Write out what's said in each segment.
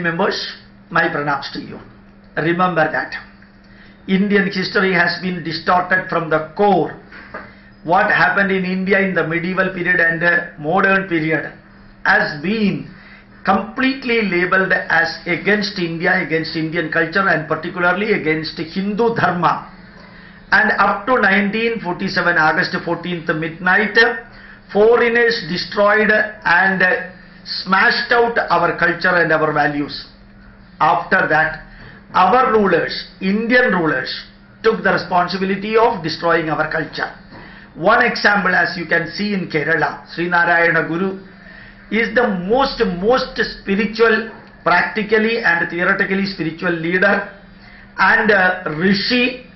Members, my pranams to you. Remember that Indian history has been distorted from the core. What happened in India in the medieval period and the modern period has been completely labeled as against India, against Indian culture, and particularly against Hindu Dharma. And up to 1947, August 14th midnight, foreigners destroyed and smashed out our culture and our values. After that, our rulers, Indian rulers, took the responsibility of destroying our culture. One example, as you can see in Kerala, Sri Narayana Guru is the most spiritual, practically and theoretically spiritual leader and rishi,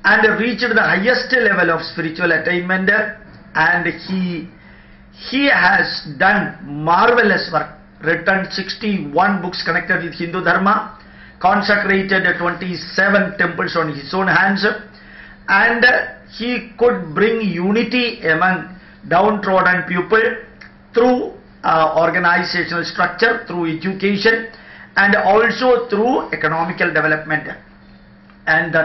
and reached the highest level of spiritual attainment, and he has done marvelous work, written 61 books connected with Hindu Dharma, consecrated 27 temples on his own hands, and he could bring unity among downtrodden people through organizational structure, through education, and also through economical development. And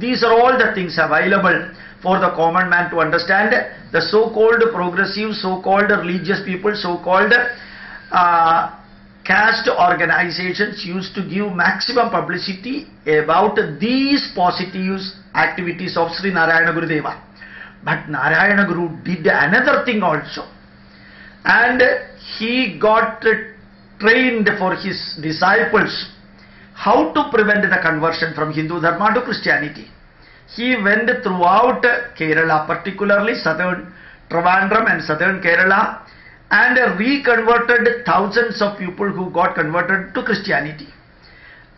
these are all the things available for the common man to understand. The so-called progressive, so-called religious people, so-called caste organizations used to give maximum publicity about these positive activities of Sri Narayana Gurudeva. But Narayana Guru did another thing also, and he got trained for his disciples how to prevent the conversion from Hindu Dharma to Christianity. He went throughout Kerala, particularly southern Trivandrum and southern Kerala, and reconverted thousands of people who got converted to Christianity.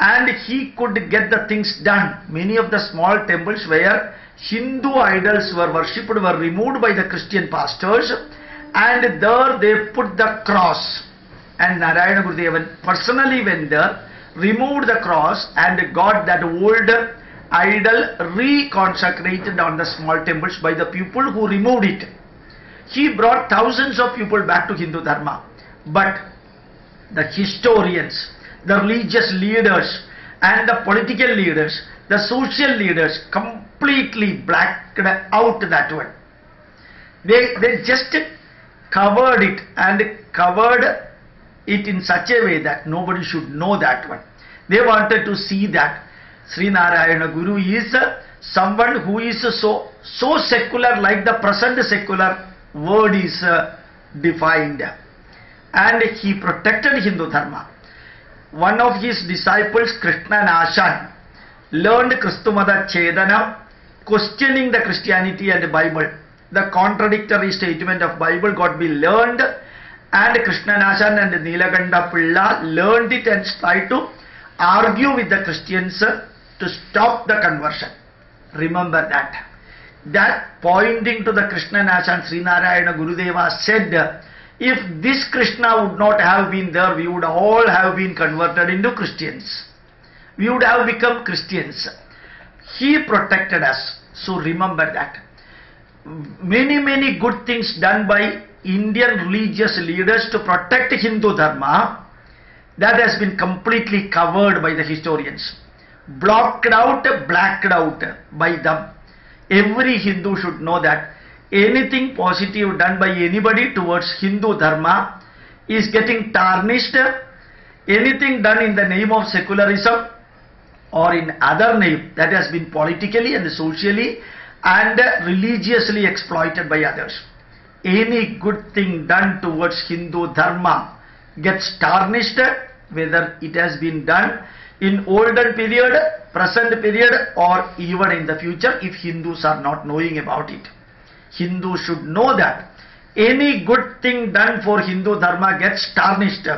And he could get the things done. Many of the small temples where Hindu idols were worshipped were removed by the Christian pastors, and there they put the cross. And Narayana Gurudevan personally went there, removed the cross, and got that old idol reconsecrated on the small temples by the people who removed it. He brought thousands of people back to Hindu Dharma. But the historians, the religious leaders, and the political leaders, the social leaders completely blacked out that one. They just covered it, and covered it in such a way that nobody should know that one. They wanted to see that Sri Narayana Guru is someone who is so secular, like the present secular word is defined, and he protected Hindu Dharma. One of his disciples, Krishna Nashan, learned Kristumada Chedana, questioning the Christianity and the Bible. The contradictory statement of Bible got be learned, and Krishna Nashan and Nilaganda Pilla learned it and tried to argue with the Christians to stop the conversion. Remember that. That pointing to the Krishna Nashan, Sri Narayana Gurudeva said, if this Krishna would not have been there, we would all have been converted into Christians. We would have become Christians. He protected us. So remember that. Many good things done by Indian religious leaders to protect Hindu Dharma, that has been completely covered by the historians. Blocked out, blacked out by them. Every Hindu should know that anything positive done by anybody towards Hindu Dharma is getting tarnished. Anything done in the name of secularism or in other name that has been politically and socially and religiously exploited by others. Any good thing done towards Hindu Dharma gets tarnished, whether it has been done in olden period, present period, or even in the future, if Hindus are not knowing about it. Hindus should know that any good thing done for Hindu Dharma gets tarnished,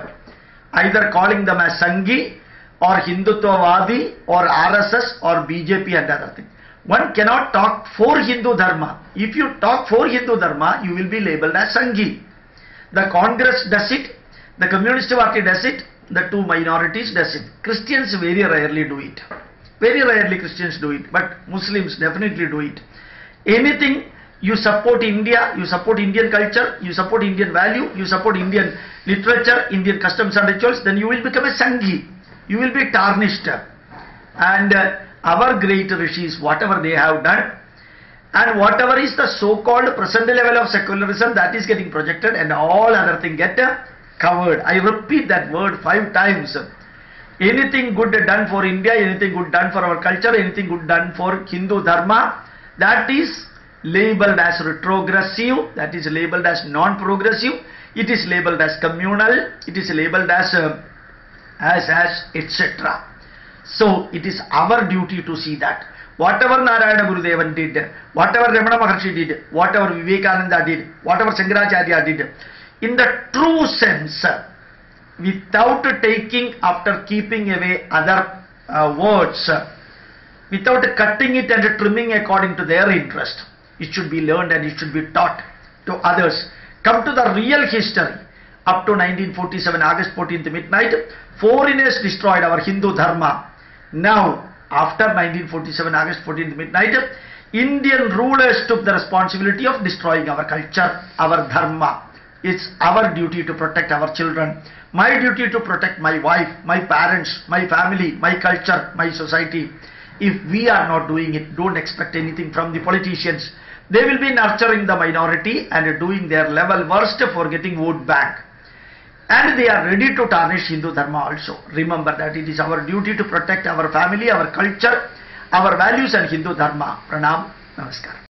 either calling them as Sanghi or Hindutvavadi or RSS or BJP and other things. One cannot talk for Hindu Dharma. If you talk for Hindu Dharma, you will be labeled as Sanghi. The Congress does it, the Communist Party does it, the two minorities does it. Christians very rarely do it. Very rarely Christians do it, but Muslims definitely do it. Anything you support India, you support Indian culture, you support Indian value, you support Indian literature, Indian customs and rituals, then you will become a Sanghi. you will be tarnished. And our great rishis, whatever they have done, and whatever is the so-called present level of secularism, that is getting projected, and all other things get covered. I repeat that word 5 times. Anything good done for India, anything good done for our culture, anything good done for Hindu Dharma, that is labeled as retrogressive, that is labeled as non-progressive, it is labeled as communal, it is labeled as etc. So it is our duty to see that. Whatever Narayana Gurudevan did, whatever Ramana Maharshi did, whatever Vivekananda did, whatever Shankaracharya did, in the true sense, without taking after keeping away other words, without cutting it and trimming according to their interest, it should be learned and it should be taught to others. Come to the real history. Up to 1947, August 14th midnight, foreigners destroyed our Hindu Dharma. Now, after 1947, August 14th midnight, Indian rulers took the responsibility of destroying our culture, our Dharma. It's our duty to protect our children, my duty to protect my wife, my parents, my family, my culture, my society. If we are not doing it, don't expect anything from the politicians. They will be nurturing the minority and doing their level worst for getting vote bank. And they are ready to tarnish Hindu Dharma also. Remember that it is our duty to protect our family, our culture, our values and Hindu Dharma. Pranam, Namaskar.